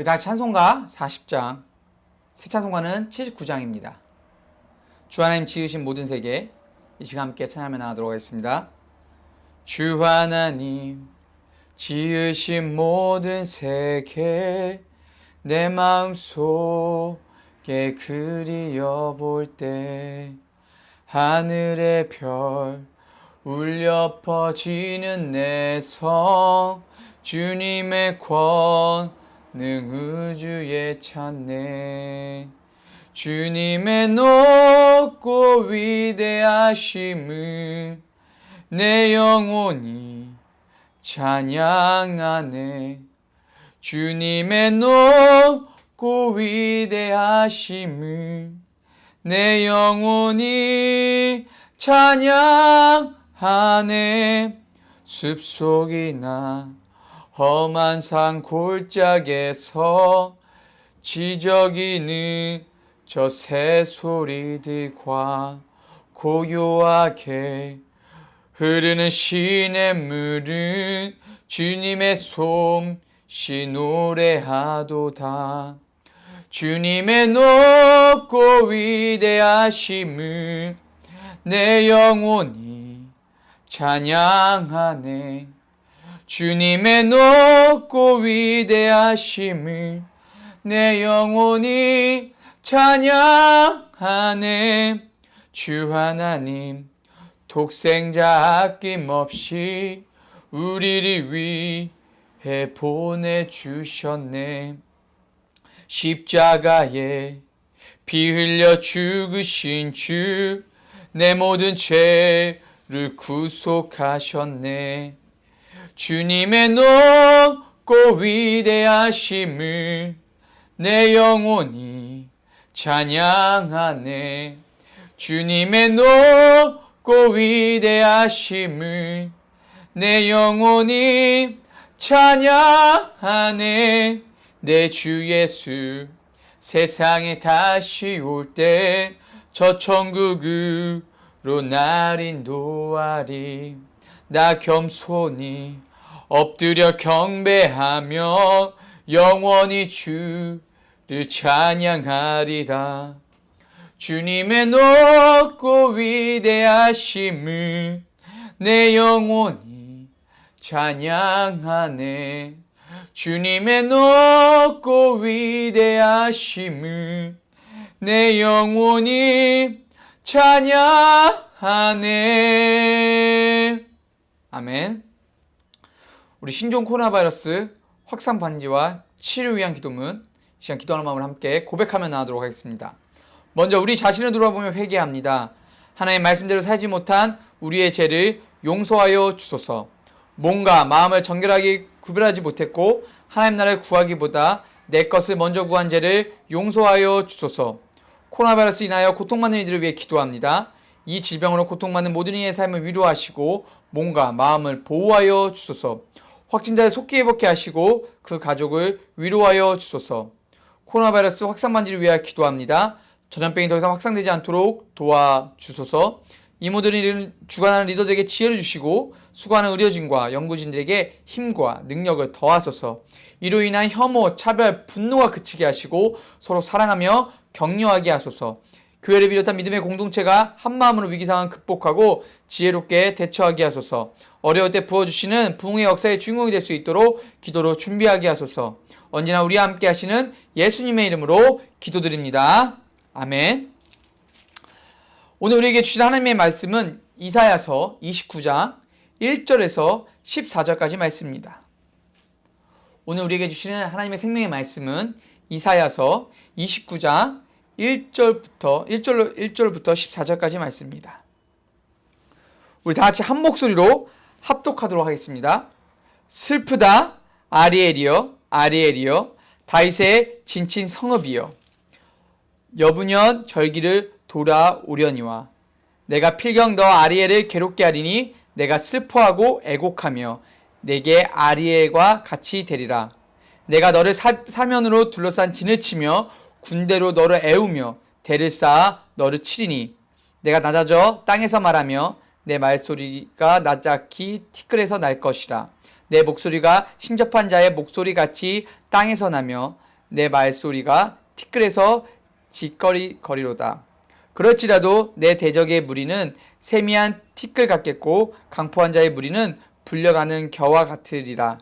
우리 다 같이 찬송가 40장, 새 찬송가는 79장입니다. 주 하나님 지으신 모든 세계, 이 시간 함께 찬양하며 나가도록 하겠습니다. 주 하나님 지으신 모든 세계, 내 마음속에 그리어볼 때 하늘의 별 울려 퍼지는 내 성, 주님의 권능 우주에 찾네. 주님의 높고 위대하심을 내 영혼이 찬양하네. 주님의 높고 위대하심을 내 영혼이 찬양하네. 숲속이나 험한 산 골짜기에서 지저귀는 저 새소리들과 고요하게 흐르는 시냇물은 주님의 솜씨 노래하도다. 주님의 높고 위대하심을 내 영혼이 찬양하네. 주님의 높고 위대하심을 내 영혼이 찬양하네. 주 하나님 독생자 아낌없이 우리를 위해 보내주셨네. 십자가에 피 흘려 죽으신 주, 내 모든 죄를 구속하셨네. 주님의 높고 위대하심을 내 영혼이 찬양하네. 주님의 높고 위대하심을 내 영혼이 찬양하네. 내 주 예수 세상에 다시 올 때 저 천국으로 날 인도하리. 나 겸손히 엎드려 경배하며 영원히 주를 찬양하리라. 주님의 높고 위대하심을 내 영혼이 찬양하네. 주님의 높고 위대하심을 내 영혼이 찬양하네. 아멘. 우리 신종 코로나 바이러스 확산 방지와 치료 위한 기도문, 이 시간 기도하는 마음을 함께 고백하며 나가도록 하겠습니다. 먼저 우리 자신을 돌아보며 회개합니다. 하나님의 말씀대로 살지 못한 우리의 죄를 용서하여 주소서. 몸과 마음을 정결하게 구별하지 못했고 하나님 나라를 구하기보다 내 것을 먼저 구한 죄를 용서하여 주소서. 코로나 바이러스 인하여 고통받는 이들을 위해 기도합니다. 이 질병으로 고통받는 모든 이의 삶을 위로하시고 몸과 마음을 보호하여 주소서. 확진자를 속히 회복케 하시고 그 가족을 위로하여 주소서. 코로나 바이러스 확산 방지를 위하여 기도합니다. 전염병이 더 이상 확산되지 않도록 도와주소서. 이모들을 주관하는 리더들에게 지혜를 주시고 수고하는 의료진과 연구진들에게 힘과 능력을 더하소서. 이로 인한 혐오, 차별, 분노가 그치게 하시고 서로 사랑하며 격려하게 하소서. 교회를 비롯한 믿음의 공동체가 한마음으로 위기상황을 극복하고 지혜롭게 대처하게 하소서. 어려울 때 부어주시는 부흥의 역사의 주인공이 될 수 있도록 기도로 준비하게 하소서. 언제나 우리와 함께 하시는 예수님의 이름으로 기도드립니다. 아멘. 오늘 우리에게 주신 하나님의 말씀은 이사야서 29장 1절에서 14절까지 말씀입니다. 오늘 우리에게 주시는 하나님의 생명의 말씀은 이사야서 29장 1절부터 14절까지 말씀입니다. 우리 다 같이 한 목소리로 합독하도록 하겠습니다. 슬프다 아리엘이여 아리엘이여 다윗의 진친 성읍이여 여분연 절기를 돌아오려니와 내가 필경 너 아리엘을 괴롭게 하리니 내가 슬퍼하고 애곡하며 내게 아리엘과 같이 되리라. 내가 너를 사면으로 둘러싼 진을 치며 군대로 너를 애우며 대를 쌓아 너를 치리니 내가 낮아져 땅에서 말하며 내 말소리가 낮작히 티끌에서 날 것이라. 내 목소리가 신접한 자의 목소리같이 땅에서 나며 내 말소리가 티끌에서 짓거리거리로다. 그럴지라도 내 대적의 무리는 세미한 티끌 같겠고 강포한 자의 무리는 불려가는 겨와 같으리라.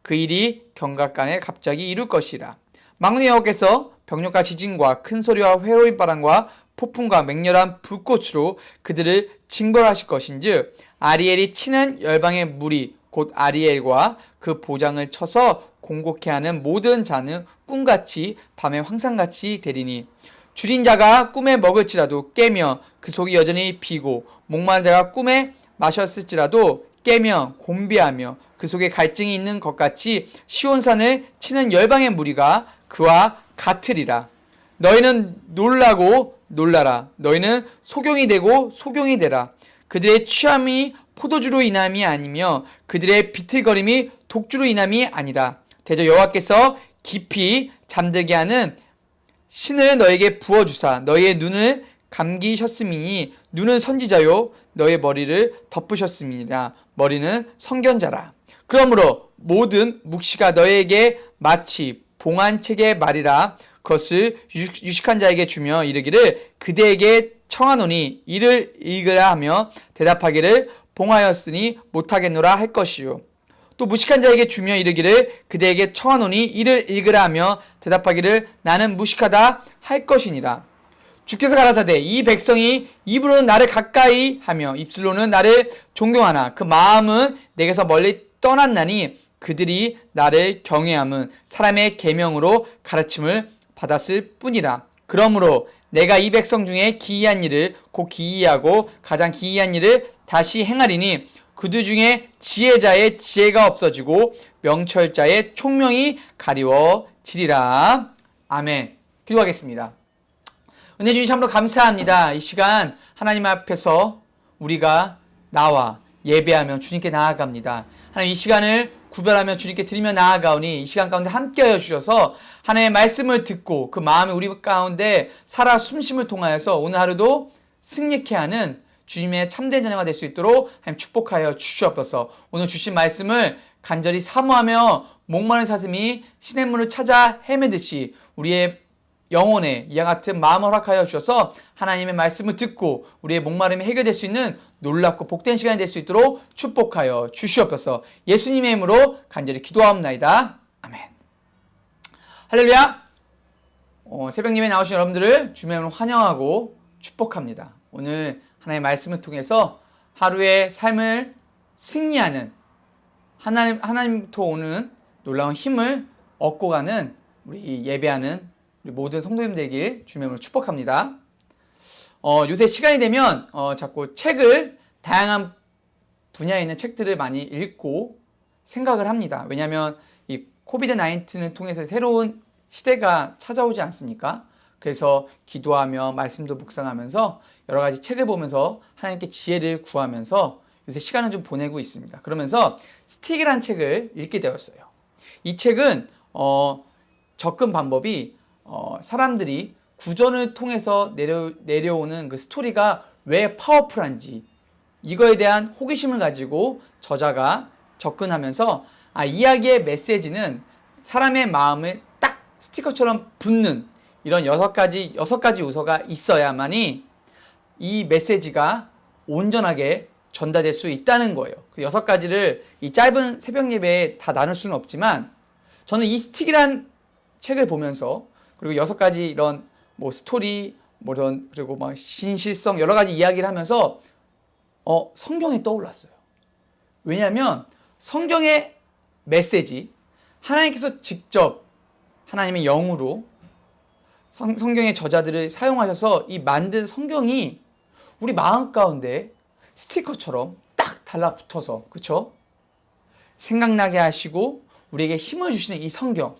그 일이 경각간에 갑자기 이룰 것이라. 만군의 여호와께서 병력과 지진과 큰 소리와 회오리 바람과 폭풍과 맹렬한 불꽃으로 그들을 징벌하실 것인즉 아리엘이 치는 열방의 무리 곧 아리엘과 그 보장을 쳐서 공곡해 하는 모든 자는 꿈같이 밤의 황상같이 되리니 줄인 자가 꿈에 먹을지라도 깨며 그 속이 여전히 비고 목마른 자가 꿈에 마셨을지라도 깨며 곤비하며 그 속에 갈증이 있는 것 같이 시온산을 치는 열방의 무리가 그와 같으리라. 너희는 놀라고 놀라라. 너희는 소경이 되고 소경이 되라. 그들의 취함이 포도주로 인함이 아니며 그들의 비틀거림이 독주로 인함이 아니라 대저 여호와께서 깊이 잠들게 하는 신을 너에게 부어주사 너희의 눈을 감기셨음이니 눈은 선지자요 너의 머리를 덮으셨음이니라. 머리는 선견자라. 그러므로 모든 묵시가 너에게 마치 봉안책의 말이라. 그것을 유식한 자에게 주며 이르기를 그대에게 청하노니 이를 읽으라 하며 대답하기를 봉하였으니 못하겠노라 할 것이요. 또 무식한 자에게 주며 이르기를 그대에게 청하노니 이를 읽으라 하며 대답하기를 나는 무식하다 할 것이니라. 주께서 가라사대 이 백성이 입으로는 나를 가까이 하며 입술로는 나를 존경하나 그 마음은 내게서 멀리 떠났나니 그들이 나를 경외함은 사람의 계명으로 가르침을 받았을 뿐이라. 그러므로 내가 이 백성 중에 기이한 일을 곧 기이하고 가장 기이한 일을 다시 행하리니 그들 중에 지혜자의 지혜가 없어지고 명철자의 총명이 가리워지리라. 아멘. 기도하겠습니다. 은혜 주님 참으로 감사합니다. 이 시간 하나님 앞에서 우리가 나와 예배하며 주님께 나아갑니다. 하나님 이 시간을 구별하며 주님께 드리며 나아가오니 이 시간 가운데 함께하여 주셔서 하나님의 말씀을 듣고 그 마음이 우리 가운데 살아 숨심을 통하여서 오늘 하루도 승리케 하는 주님의 참된 자녀가 될 수 있도록 하나님 축복하여 주시옵소서. 오늘 주신 말씀을 간절히 사모하며 목마른 사슴이 시냇물을 찾아 헤매듯이 우리의 영혼에 이와 같은 마음을 허락하여 주셔서 하나님의 말씀을 듣고 우리의 목마름이 해결될 수 있는 놀랍고 복된 시간이 될 수 있도록 축복하여 주시옵소서. 예수님의 이름으로 간절히 기도하옵나이다. 아멘. 할렐루야. 새벽 예배에 나오신 여러분들을 주님의 이름으로 환영하고 축복합니다. 오늘 하나님의 말씀을 통해서 하루의 삶을 승리하는 하나님부터 오는 놀라운 힘을 얻고 가는 우리 예배하는 우리 모든 성도님 되길 주님의 이름으로 축복합니다. 요새 시간이 되면 자꾸 책을 다양한 분야에 있는 책들을 많이 읽고 생각을 합니다. 왜냐하면 이 코비드-19을 통해서 새로운 시대가 찾아오지 않습니까? 그래서 기도하며 말씀도 묵상하면서 여러 가지 책을 보면서 하나님께 지혜를 구하면서 요새 시간을 좀 보내고 있습니다. 그러면서 스틱이라는 책을 읽게 되었어요. 이 책은 접근 방법이 사람들이 구전을 통해서 내려오는 그 스토리가 왜 파워풀한지 이거에 대한 호기심을 가지고 저자가 접근하면서 이야기의 메시지는 사람의 마음을 딱 스티커처럼 붙는 이런 여섯 가지 요소가 있어야만이 이 메시지가 온전하게 전달될 수 있다는 거예요. 그 6가지를 이 짧은 새벽 예배에 다 나눌 수는 없지만 저는 이 스틱이란 책을 보면서 그리고 6가지 이런 뭐 스토리 그리고 막 신실성 여러 가지 이야기를 하면서 성경이 떠올랐어요. 왜냐하면 성경의 메시지 하나님께서 직접 하나님의 영으로 성경의 저자들을 사용하셔서 이 만든 성경이 우리 마음 가운데 스티커처럼 딱 달라붙어서 그쵸? 생각나게 하시고 우리에게 힘을 주시는 이 성경.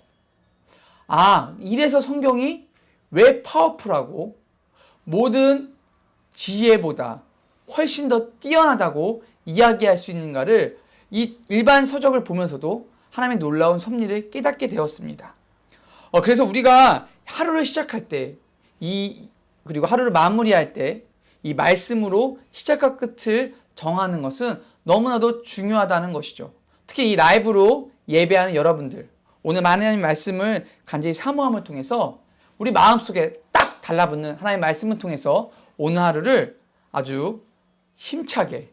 이래서 성경이 왜 파워풀하고 모든 지혜보다 훨씬 더 뛰어나다고 이야기할 수 있는가를 이 일반 서적을 보면서도 하나님의 놀라운 섭리를 깨닫게 되었습니다. 그래서 우리가 하루를 시작할 때 그리고 하루를 마무리할 때 이 말씀으로 시작과 끝을 정하는 것은 너무나도 중요하다는 것이죠. 특히 이 라이브로 예배하는 여러분들, 오늘 하나님 말씀을 간절히 사모함을 통해서 우리 마음속에 딱 달라붙는 하나님 말씀을 통해서 오늘 하루를 아주 힘차게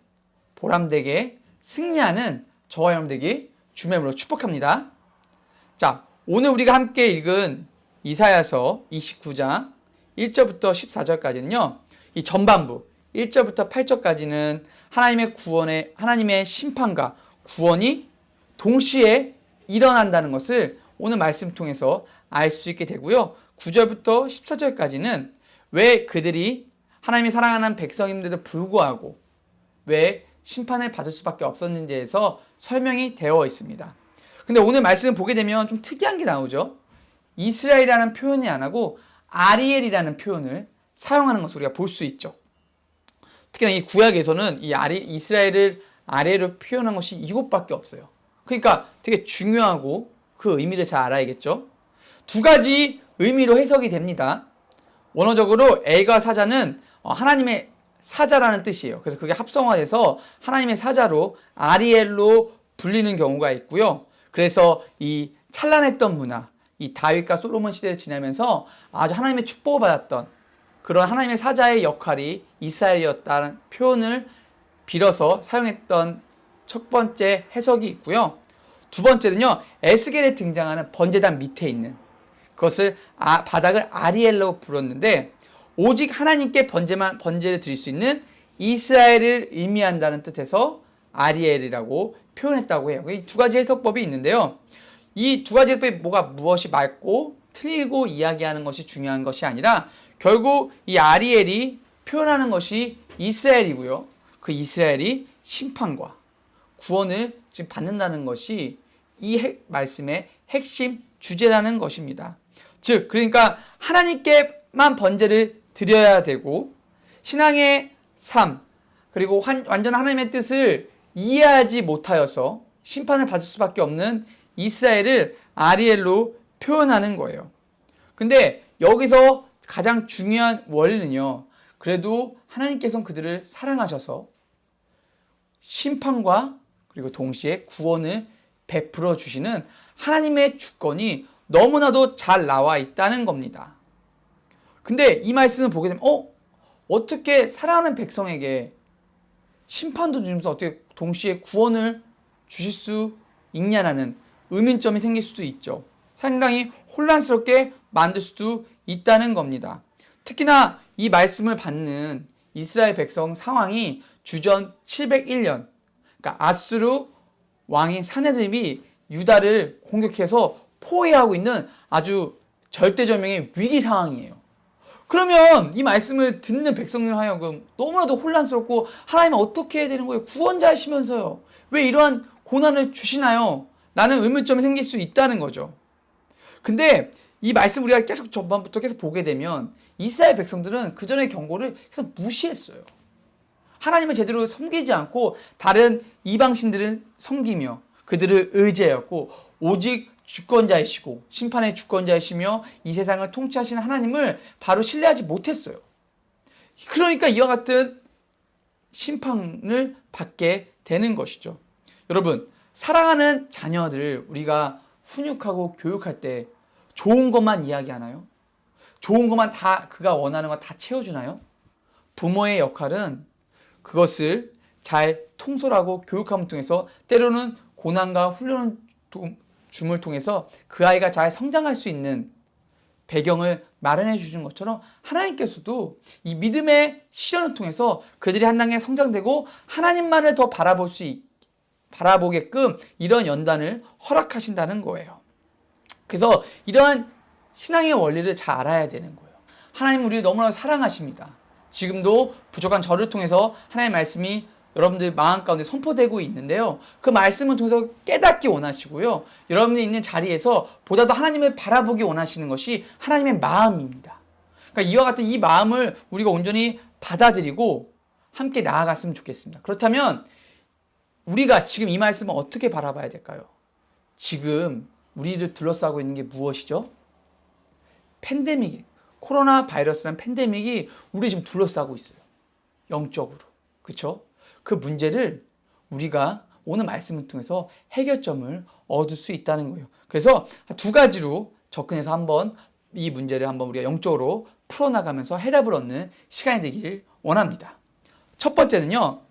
보람되게 승리하는 저와 여러분 되기 주님의 이름으로 축복합니다. 자, 오늘 우리가 함께 읽은 이사야서 29장 1절부터 14절까지는요. 이 전반부 1절부터 8절까지는 하나님의 심판과 구원이 동시에 일어난다는 것을 오늘 말씀 통해서 알 수 있게 되고요. 9절부터 14절까지는 왜 그들이 하나님이 사랑하는 백성임에도 불구하고 왜 심판을 받을 수밖에 없었는지에서 설명이 되어 있습니다. 근데 오늘 말씀을 보게 되면 좀 특이한 게 나오죠. 이스라엘이라는 표현이 안 하고 아리엘이라는 표현을 사용하는 것을 우리가 볼 수 있죠. 특히나 이 구약에서는 이스라엘을 아리엘로 표현한 것이 이곳밖에 없어요. 그러니까 되게 중요하고 그 의미를 잘 알아야겠죠. 두 가지 의미로 해석이 됩니다. 원어적으로 엘과 사자는 하나님의 사자라는 뜻이에요. 그래서 그게 합성화돼서 하나님의 사자로 아리엘로 불리는 경우가 있고요. 그래서 이 찬란했던 문화, 이 다윗과 솔로몬 시대를 지나면서 아주 하나님의 축복을 받았던 그런 하나님의 사자의 역할이 이스라엘이었다는 표현을 빌어서 사용했던 첫 번째 해석이 있고요. 두 번째는요, 에스겔에 등장하는 번제단 밑에 있는 그것을 바닥을 아리엘로 불렀는데 오직 하나님께 번제를 드릴 수 있는 이스라엘을 의미한다는 뜻에서 아리엘이라고 표현했다고 해요. 이 두 가지 해석법이 있는데요. 이 두 가지 해석법이 무엇이 맞고 틀리고 이야기하는 것이 중요한 것이 아니라 결국 이 아리엘이 표현하는 것이 이스라엘이고요. 그 이스라엘이 심판과 구원을 지금 받는다는 것이 이 말씀의 핵심 주제라는 것입니다. 즉, 그러니까 하나님께만 번제를 드려야 되고 신앙의 삶 그리고 완전한 하나님의 뜻을 이해하지 못하여서 심판을 받을 수밖에 없는 이스라엘을 아리엘로 표현하는 거예요. 근데 여기서 가장 중요한 원리는요. 그래도 하나님께서는 그들을 사랑하셔서 심판과 그리고 동시에 구원을 베풀어 주시는 하나님의 주권이 너무나도 잘 나와 있다는 겁니다. 근데 이 말씀을 보게 되면 어떻게 사랑하는 백성에게 심판도 주시면서 어떻게 동시에 구원을 주실 수 있냐라는 의문점이 생길 수도 있죠. 상당히 혼란스럽게 만들 수도 있다는 겁니다. 특히나 이 말씀을 받는 이스라엘 백성 상황이 주전 701년 그러니까 아수르 왕인 사네들이 유다를 공격해서 포위하고 있는 아주 절대절명의 위기 상황이에요. 그러면 이 말씀을 듣는 백성들 하여금 너무나도 혼란스럽고 하나님은 어떻게 해야 되는 거예요? 구원자이시면서요. 왜 이러한 고난을 주시나요? 라는 의문점이 생길 수 있다는 거죠. 근데 이 말씀 우리가 계속 전반부터 계속 보게 되면 이스라엘 백성들은 그 전의 경고를 계속 무시했어요. 하나님을 제대로 섬기지 않고 다른 이방신들은 섬기며 그들을 의지하였고 오직 주권자이시고 심판의 주권자이시며 이 세상을 통치하시는 하나님을 바로 신뢰하지 못했어요. 그러니까 이와 같은 심판을 받게 되는 것이죠. 여러분, 사랑하는 자녀들을 우리가 훈육하고 교육할 때 좋은 것만 이야기하나요? 좋은 것만 다 그가 원하는 거 다 채워주나요? 부모의 역할은 그것을 잘 통솔하고 교육함을 통해서 때로는 고난과 훈련을 줌을 통해서 그 아이가 잘 성장할 수 있는 배경을 마련해 주시는 것처럼 하나님께서도 이 믿음의 시련을 통해서 그들이 한 단계 성장되고 하나님만을 더 바라보게끔 이런 연단을 허락하신다는 거예요. 그래서 이러한 신앙의 원리를 잘 알아야 되는 거예요. 하나님 우리를 너무나 사랑하십니다. 지금도 부족한 저를 통해서 하나님의 말씀이 여러분들 마음 가운데 선포되고 있는데요. 그 말씀을 통해서 깨닫기 원하시고요. 여러분이 있는 자리에서 보다 더 하나님을 바라보기 원하시는 것이 하나님의 마음입니다. 그러니까 이와 같은 이 마음을 우리가 온전히 받아들이고 함께 나아갔으면 좋겠습니다. 그렇다면 우리가 지금 이 말씀을 어떻게 바라봐야 될까요? 지금 우리를 둘러싸고 있는 게 무엇이죠? 팬데믹, 코로나 바이러스라는 팬데믹이 우리 지금 둘러싸고 있어요. 영적으로. 그렇죠? 그 문제를 우리가 오늘 말씀을 통해서 해결점을 얻을 수 있다는 거예요. 그래서 두 가지로 접근해서 한번 이 문제를 한번 우리가 영적으로 풀어나가면서 해답을 얻는 시간이 되기를 원합니다. 첫 번째는요,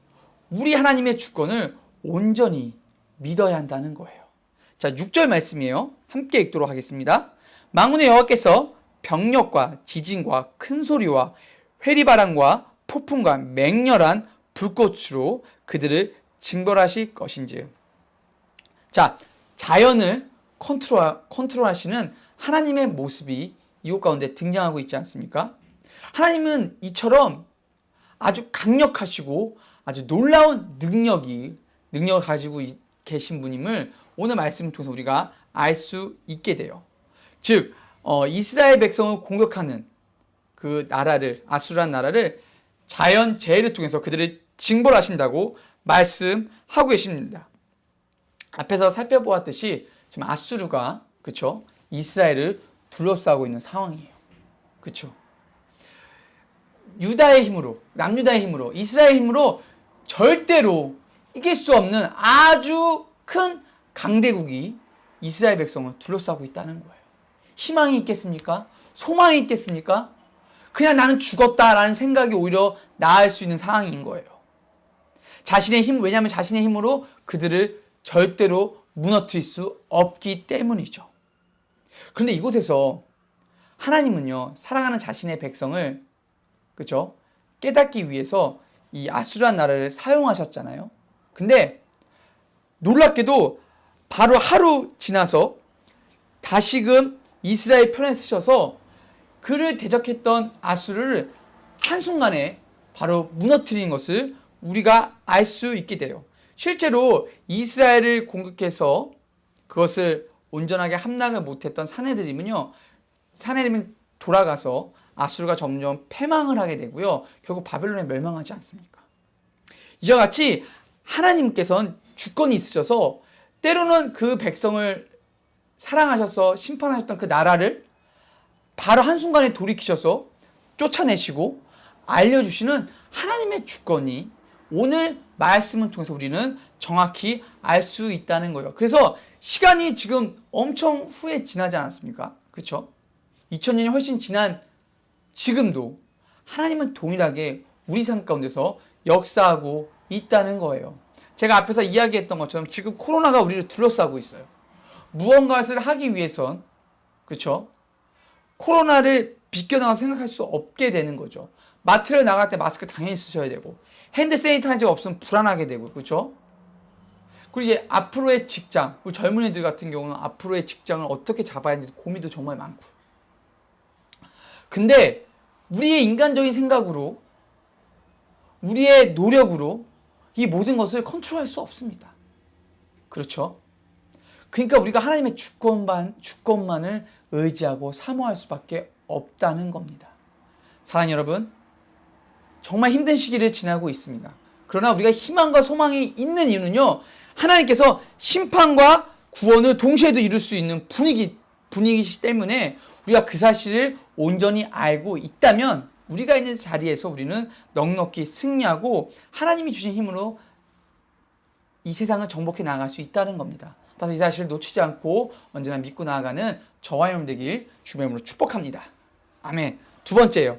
우리 하나님의 주권을 온전히 믿어야 한다는 거예요. 자, 6절 말씀이에요. 함께 읽도록 하겠습니다. 만군의 여호와께서 병력과 지진과 큰 소리와 회리바람과 폭풍과 맹렬한 불꽃으로 그들을 징벌하실 것인즉. 자, 자연을 컨트롤하시는 하나님의 모습이 이곳 가운데 등장하고 있지 않습니까? 하나님은 이처럼 아주 강력하시고 아주 놀라운 능력을 가지고 계신 분임을 오늘 말씀을 통해서 우리가 알 수 있게 돼요. 즉, 이스라엘 백성을 공격하는 그 나라를, 아수르라는 나라를 자연 재해를 통해서 그들을 징벌하신다고 말씀하고 계십니다. 앞에서 살펴보았듯이 지금 아수르가, 그쵸, 이스라엘을 둘러싸고 있는 상황이에요. 그쵸? 유다의 힘으로, 남유다의 힘으로, 이스라엘 힘으로 절대로 이길 수 없는 아주 큰 강대국이 이스라엘 백성을 둘러싸고 있다는 거예요. 희망이 있겠습니까? 소망이 있겠습니까? 그냥 나는 죽었다라는 생각이 오히려 나을 수 있는 상황인 거예요. 자신의 힘, 왜냐하면 자신의 힘으로 그들을 절대로 무너뜨릴 수 없기 때문이죠. 그런데 이곳에서 하나님은요, 사랑하는 자신의 백성을, 그죠, 깨닫기 위해서 이 아수르한 나라를 사용하셨잖아요. 근데 놀랍게도 바로 하루 지나서 다시금 이스라엘 편에 서셔서 그를 대적했던 아수르를 한순간에 바로 무너뜨린 것을 우리가 알 수 있게 돼요. 실제로 이스라엘을 공격해서 그것을 온전하게 함락을 못했던 사내들이면요, 사내들은 돌아가서 아수르가 점점 패망을 하게 되고요, 결국 바벨론에 멸망하지 않습니까? 이와 같이 하나님께서는 주권이 있으셔서 때로는 그 백성을 사랑하셔서 심판하셨던 그 나라를 바로 한순간에 돌이키셔서 쫓아내시고 알려주시는 하나님의 주권이 오늘 말씀을 통해서 우리는 정확히 알 수 있다는 거예요. 그래서 시간이 지금 엄청 후에 지나지 않았습니까? 그렇죠? 2000년이 훨씬 지난 지금도 하나님은 동일하게 우리 삶 가운데서 역사하고 있다는 거예요. 제가 앞에서 이야기했던 것처럼 지금 코로나가 우리를 둘러싸고 있어요. 무언가를 하기 위해선, 그렇죠, 코로나를 비껴나가서 생각할 수 없게 되는 거죠. 마트를 나갈 때 마스크 당연히 쓰셔야 되고, 핸드 세니타이저가 없으면 불안하게 되고, 그렇죠? 그리고 이제 앞으로의 직장, 우리 젊은이들 같은 경우는 앞으로의 직장을 어떻게 잡아야 하는지 고민도 정말 많고. 근데 우리의 인간적인 생각으로, 우리의 노력으로 이 모든 것을 컨트롤할 수 없습니다. 그렇죠? 그러니까 우리가 하나님의 주권만을 의지하고 사모할 수밖에 없다는 겁니다. 사랑하는 여러분, 정말 힘든 시기를 지나고 있습니다. 그러나 우리가 희망과 소망이 있는 이유는요, 하나님께서 심판과 구원을 동시에도 이룰 수 있는 분위기이기 때문에 우리가 그 사실을 온전히 알고 있다면 우리가 있는 자리에서 우리는 넉넉히 승리하고 하나님이 주신 힘으로 이 세상을 정복해 나갈 수 있다는 겁니다. 따라서 이 사실을 놓치지 않고 언제나 믿고 나아가는 저와 여러분 되길 주의 이름으로 축복합니다. 아멘. 두 번째요,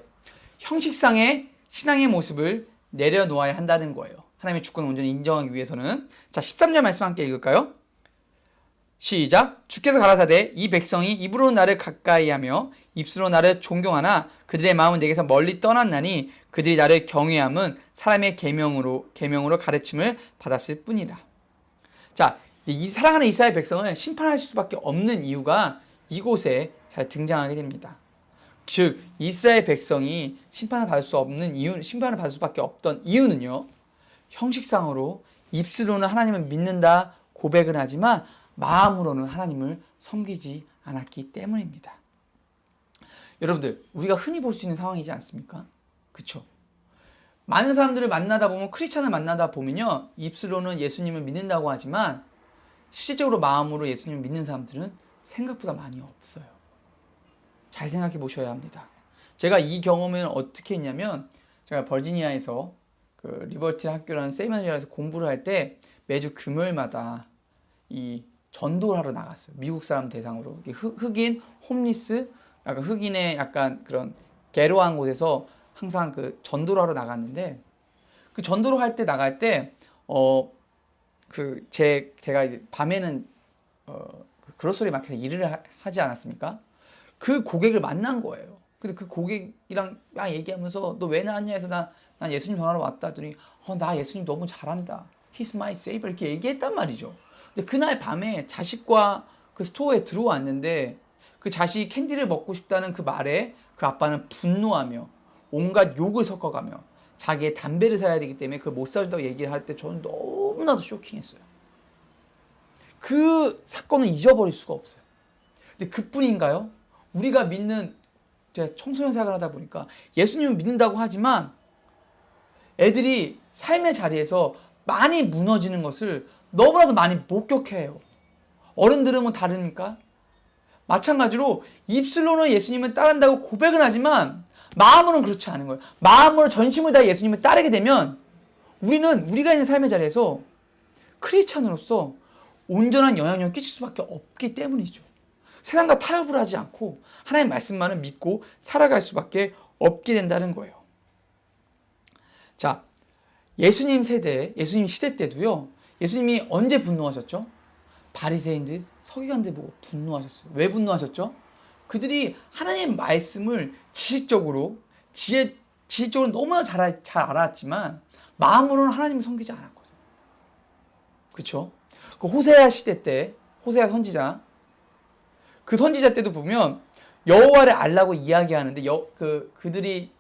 형식상의 신앙의 모습을 내려놓아야 한다는 거예요. 하나님의 주권을 온전히 인정하기 위해서는. 자, 13절 말씀 함께 읽을까요? 시작. 주께서 가라사대 이 백성이 입으로 나를 가까이하며 입술로 나를 존경하나 그들의 마음은 내게서 멀리 떠났나니 그들이 나를 경외함은 사람의 계명으로 가르침을 받았을 뿐이라. 자, 이 사랑하는 이스라엘 백성을 심판하실 수밖에 없는 이유가 이곳에 잘 등장하게 됩니다. 즉 이스라엘 백성이 심판을 받을 수밖에 없던 이유는요, 형식상으로 입술로는 하나님을 믿는다 고백을 하지만 마음으로는 하나님을 섬기지 않았기 때문입니다. 여러분들, 우리가 흔히 볼 수 있는 상황이지 않습니까? 그렇죠? 많은 사람들을 만나다 보면, 크리스찬을 만나다 보면요, 입술로는 예수님을 믿는다고 하지만 실질적으로 마음으로 예수님을 믿는 사람들은 생각보다 많이 없어요. 잘 생각해 보셔야 합니다. 제가 이 경험을 어떻게 했냐면, 제가 버지니아에서 그 리버티 학교라는 세미나리에서 공부를 할 때 매주 금요일마다 이 전도를 하러 나갔어요. 미국 사람 대상으로. 흑인, 홈리스, 약간 흑인의 약간 그런 게로한 곳에서 항상 그 전도를 하러 나갔는데, 그 전도를 할 때 나갈 때, 제가 이제 밤에는, 그 그로서리 마켓에 일을 하지 않았습니까? 그 고객을 만난 거예요. 근데 그 고객이랑 막 얘기하면서 너 왜 나왔냐 해서 난 예수님 전하러 왔다 하더니 나 예수님 너무 잘한다. He's my savior 이렇게 얘기했단 말이죠. 근데 그날 밤에 자식과 그 스토어에 들어왔는데 그 자식이 캔디를 먹고 싶다는 그 말에 그 아빠는 분노하며 온갖 욕을 섞어가며 자기의 담배를 사야 되기 때문에 그걸 못 사준다고 얘기를 할 때 저는 너무나도 쇼킹했어요. 그 사건을 잊어버릴 수가 없어요. 근데 그뿐인가요? 우리가 믿는, 제가 청소년 생활을 하다 보니까 예수님을 믿는다고 하지만 애들이 삶의 자리에서 많이 무너지는 것을 너무나도 많이 목격해요. 어른들은 뭐 다릅니까? 마찬가지로 입술로는 예수님을 따른다고 고백은 하지만 마음으로는 그렇지 않은 거예요. 마음으로 전심을 다해 예수님을 따르게 되면 우리가 있는 삶의 자리에서 크리스찬으로서 온전한 영향력을 끼칠 수밖에 없기 때문이죠. 세상과 타협을 하지 않고 하나님의 말씀만을 믿고 살아갈 수밖에 없게 된다는 거예요. 자, 예수님 시대 때도요. 예수님이 언제 분노하셨죠? 바리새인들, 서기관들 보고 분노하셨어요. 왜 분노하셨죠? 그들이 하나님의 말씀을 지식적으로 너무나 잘 알았지만 마음으로는 하나님을 섬기지 않았거든요. 그렇죠? 그 호세아 시대 때 호세아 선지자, 그 선지자 때도 보면 여호와를 알라고 이야기하는데 그들이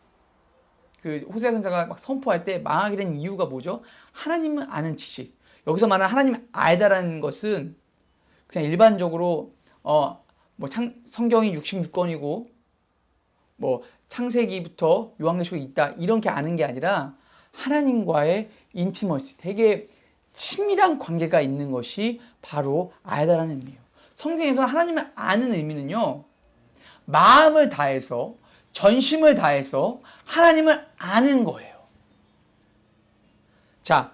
그 호세아 선지자가 막 선포할 때 망하게 된 이유가 뭐죠? 하나님을 아는 지식. 여기서 말하는 하나님을 알다라는 것은 그냥 일반적으로 성경이 66권이고 뭐 창세기부터 요한계시록이 있다 이렇게 아는 게 아니라 하나님과의 인티머시, 되게 친밀한 관계가 있는 것이 바로 알다라는 의미예요. 성경에서 하나님을 아는 의미는요, 마음을 다해서 전심을 다해서 하나님을 아는 거예요. 자,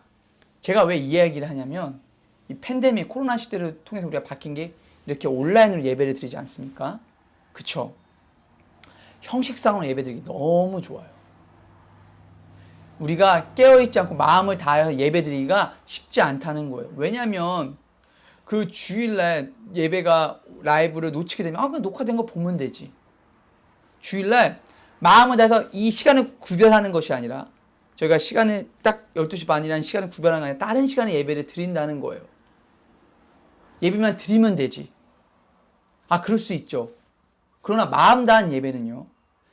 제가 왜 이 이야기를 하냐면 이 팬데믹 코로나 시대를 통해서 우리가 바뀐 게 이렇게 온라인으로 예배를 드리지 않습니까? 그쵸? 형식상으로 예배드리기 너무 좋아요. 우리가 깨어있지 않고 마음을 다해서 예배드리기가 쉽지 않다는 거예요. 왜냐하면 그 주일날 예배가 라이브를 놓치게 되면 그냥 녹화된 거 보면 되지. 주일날 마음을 다해서 이 시간을 구별하는 것이 아니라 저희가 시간을 딱 12시 반이라는 시간을 구별하는 게 아니라 다른 시간에 예배를 드린다는 거예요. 예배만 드리면 되지. 그럴 수 있죠. 그러나 마음 다한 예배는요,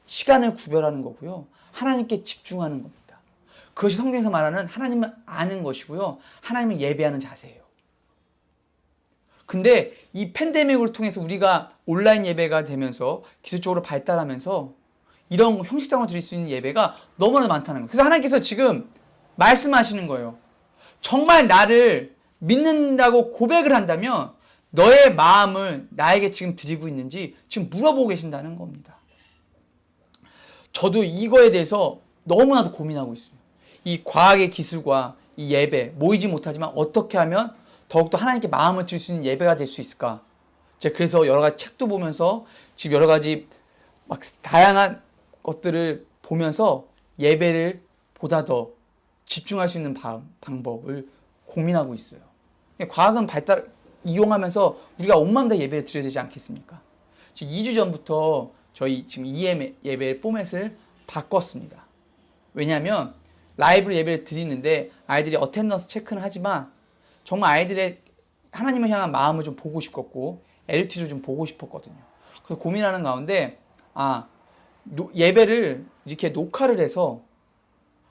시간을 구별하는 거고요, 하나님께 집중하는 겁니다. 그것이 성경에서 말하는 하나님을 아는 것이고요, 하나님을 예배하는 자세예요. 근데 이 팬데믹을 통해서 우리가 온라인 예배가 되면서 기술적으로 발달하면서 이런 형식상으로 드릴 수 있는 예배가 너무나 많다는 거예요. 그래서 하나님께서 지금 말씀하시는 거예요. 정말 나를 믿는다고 고백을 한다면 너의 마음을 나에게 지금 드리고 있는지 지금 물어보고 계신다는 겁니다. 저도 이거에 대해서 너무나도 고민하고 있습니다. 이 과학의 기술과 이 예배, 모이지 못하지만 어떻게 하면 더욱더 하나님께 마음을 드릴 수 있는 예배가 될 수 있을까? 제가 그래서 여러 가지 책도 보면서 지금 여러 가지 막 다양한 것들을 보면서 예배를 보다 더 집중할 수 있는 방법을 고민하고 있어요. 과학은 이용하면서 우리가 온 마음 다 예배를 드려야 되지 않겠습니까? 지금 2주 전부터 저희 지금 EM 예배 포맷을 바꿨습니다. 왜냐하면 라이브로 예배를 드리는데 아이들이 어텐던스 체크는 하지만 정말 아이들의 하나님을 향한 마음을 좀 보고 싶었고 에리티를 좀 보고 싶었거든요. 그래서 고민하는 가운데 예배를 이렇게 녹화를 해서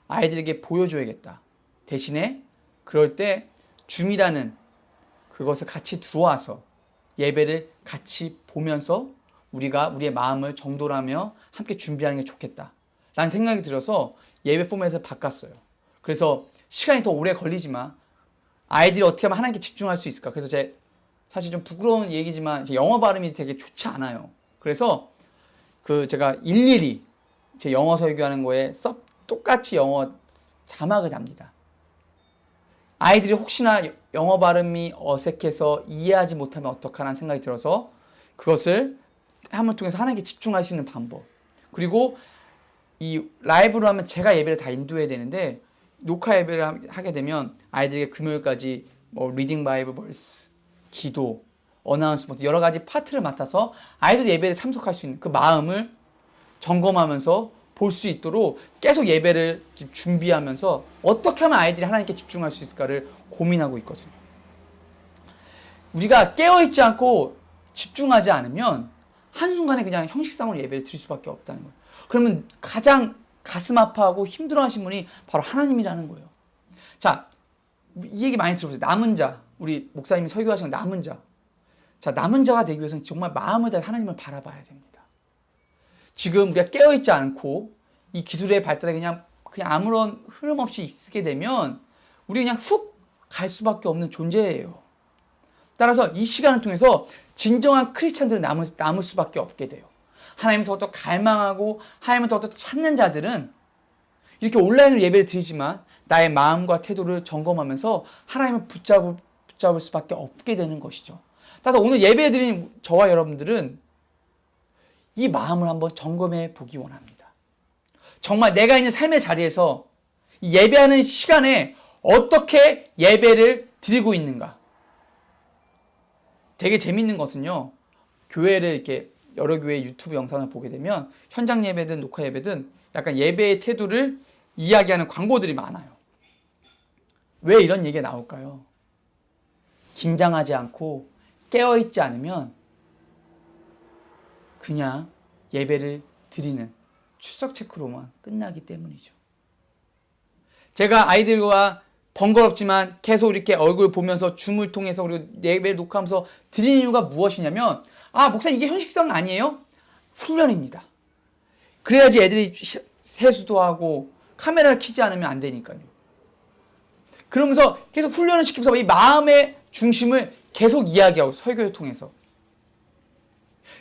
아이들에게 보여줘야겠다. 대신에 그럴 때 줌이라는 그것을 같이 들어와서 예배를 같이 보면서 우리가 우리의 마음을 정돈하며 함께 준비하는 게 좋겠다 라는 생각이 들어서 예배 포맷을 바꿨어요. 그래서 시간이 더 오래 걸리지만 아이들이 어떻게 하면 하나님께 집중할 수 있을까? 그래서 사실 좀 부끄러운 얘기지만 제 영어 발음이 되게 좋지 않아요. 그래서 제가 일일이 제 영어 설교하는 거에 똑같이 영어 자막을 답니다. 아이들이 혹시나 영어 발음이 어색해서 이해하지 못하면 어떡하라는 생각이 들어서 그것을 한번 통해서 하나님께 집중할 수 있는 방법. 그리고 이 라이브로 하면 제가 예배를 다 인도해야 되는데 녹화 예배를 하게 되면 아이들에게 금요일까지 뭐 리딩 바이블 벌스, 기도, 어나운스먼트 여러 가지 파트를 맡아서 아이들 예배에 참석할 수 있는 그 마음을 점검하면서 볼 수 있도록 계속 예배를 준비하면서 어떻게 하면 아이들이 하나님께 집중할 수 있을까를 고민하고 있거든요. 우리가 깨어있지 않고 집중하지 않으면 한순간에 그냥 형식상으로 예배를 드릴 수밖에 없다는 거예요. 그러면 가장 가슴 아파하고 힘들어하신 분이 바로 하나님이라는 거예요. 자, 이 얘기 많이 들어보세요. 남은 자, 우리 목사님이 설교하신 남은 자. 자, 남은 자가 되기 위해서는 정말 마음을 다해 하나님을 바라봐야 됩니다. 지금 우리가 깨어있지 않고 이 기술의 발달에 그냥 아무런 흐름 없이 있게 되면 우리 그냥 훅 갈 수밖에 없는 존재예요. 따라서 이 시간을 통해서 진정한 크리스찬들은 남을 수밖에 없게 돼요. 하나님을 더욱더 갈망하고 하나님을 더욱더 찾는 자들은 이렇게 온라인으로 예배를 드리지만 나의 마음과 태도를 점검하면서 하나님을 붙잡을 수밖에 없게 되는 것이죠. 따라서 오늘 예배 드리는 저와 여러분들은 이 마음을 한번 점검해 보기 원합니다. 정말 내가 있는 삶의 자리에서 예배하는 시간에 어떻게 예배를 드리고 있는가. 되게 재밌는 것은요. 교회를 이렇게 여러 교회 유튜브 영상을 보게 되면 현장 예배든 녹화 예배든 약간 예배의 태도를 이야기하는 광고들이 많아요. 왜 이런 얘기가 나올까요? 긴장하지 않고 깨어있지 않으면 그냥 예배를 드리는 출석 체크로만 끝나기 때문이죠. 제가 아이들과 번거롭지만 계속 이렇게 얼굴 보면서 줌을 통해서 그리고 예배를 녹화하면서 드리는 이유가 무엇이냐면 목사님 이게 형식상 아니에요? 훈련입니다. 그래야지 애들이 세수도 하고 카메라를 켜지 않으면 안 되니까요. 그러면서 계속 훈련을 시키면서 이 마음의 중심을 계속 이야기하고 설교를 통해서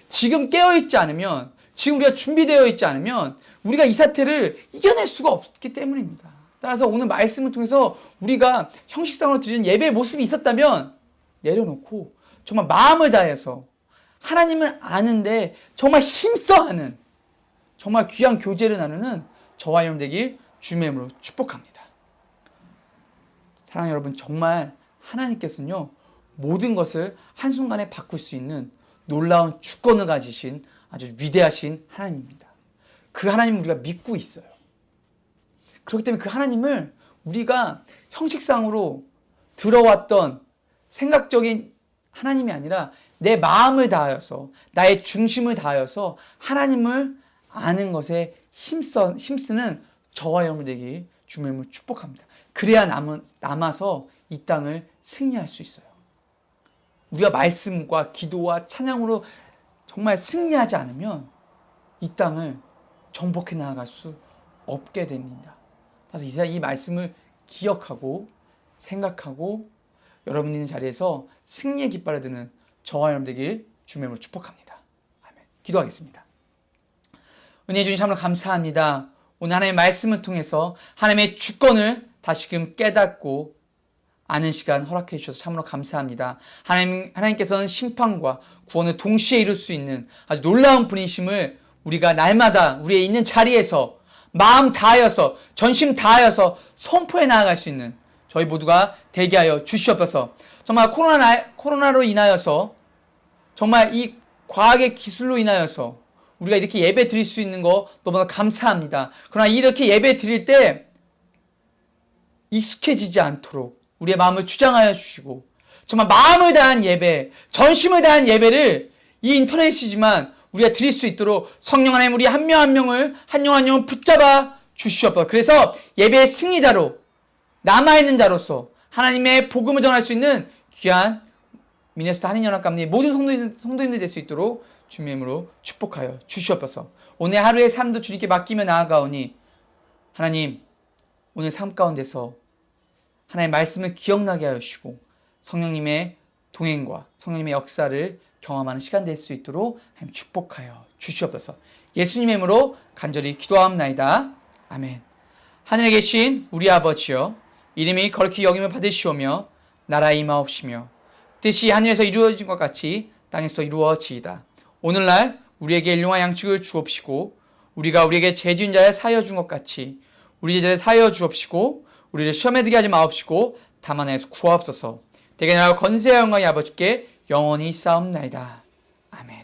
지금 깨어있지 않으면 지금 우리가 준비되어 있지 않으면 우리가 이 사태를 이겨낼 수가 없기 때문입니다. 따라서 오늘 말씀을 통해서 우리가 형식상으로 드리는 예배의 모습이 있었다면 내려놓고 정말 마음을 다해서 하나님을 아는데 정말 힘써 하는 정말 귀한 교제를 나누는 저와 여러분 되길 주님의 이름으로 축복합니다. 사랑하는 여러분, 정말 하나님께서는요 모든 것을 한순간에 바꿀 수 있는 놀라운 주권을 가지신 아주 위대하신 하나님입니다. 그 하나님을 우리가 믿고 있어요. 그렇기 때문에 그 하나님을 우리가 형식상으로 들어왔던 생각적인 하나님이 아니라 내 마음을 다하여서 나의 중심을 다하여서 하나님을 아는 것에 힘쓰는 저와 여러분 되길 주님을 축복합니다. 그래야 남아서 이 땅을 승리할 수 있어요. 우리가 말씀과 기도와 찬양으로 정말 승리하지 않으면 이 땅을 정복해 나아갈 수 없게 됩니다. 그래서 이 말씀을 기억하고 생각하고 여러분 있는 자리에서 승리의 깃발을 드는 저와 여러분 되길 주님의 이름으로 축복합니다. 아멘. 기도하겠습니다. 은혜 주님 참으로 감사합니다. 오늘 하나님의 말씀을 통해서 하나님의 주권을 다시금 깨닫고 아는 시간 허락해 주셔서 참으로 감사합니다. 하나님께서는 심판과 구원을 동시에 이룰 수 있는 아주 놀라운 분이심을 우리가 날마다 우리의 있는 자리에서 마음 다하여서 전심 다하여서 선포해 나아갈 수 있는 저희 모두가 되게 하여 주시옵소서. 정말 코로나로 인하여서 정말 이 과학의 기술로 인하여서 우리가 이렇게 예배 드릴 수 있는 거 너무나 감사합니다. 그러나 이렇게 예배 드릴 때 익숙해지지 않도록 우리의 마음을 주장하여 주시고 정말 마음을 다한 예배, 전심을 다한 예배를 이 인터넷이지만 우리가 드릴 수 있도록 성령 하나님 우리 한 명 한 명을 한 영 한 영을 붙잡아 주시옵소서. 그래서 예배의 승리자로 남아있는 자로서 하나님의 복음을 전할 수 있는 귀한 미네소타 한인연합감리 모든 성도님들이 될 수 있도록 주님의 이름으로 축복하여 주시옵소서. 오늘 하루의 삶도 주님께 맡기며 나아가오니 하나님 오늘 삶 가운데서 하나님의 말씀을 기억나게 하여 주시고 성령님의 동행과 성령님의 역사를 경험하는 시간 될 수 있도록 하나님 축복하여 주시옵소서. 예수님의 이름으로 간절히 기도하옵나이다. 아멘. 하늘에 계신 우리 아버지여, 이름이 거룩히 여김을 받으시오며 나라의 임하옵시며 뜻이 하늘에서 이루어진 것 같이 땅에서 이루어지이다. 오늘날 우리에게 일용할 양식을 주옵시고 우리가 우리에게 죄 지은 자를 사하여 준 것 같이 우리 죄를 사하여 주옵시고 우리를 시험에 들게 하지 마옵시고 다만 에서 구하옵소서. 대개 나라 건세와 영광이 아버지께 영원히 있사옵나이다. 아멘.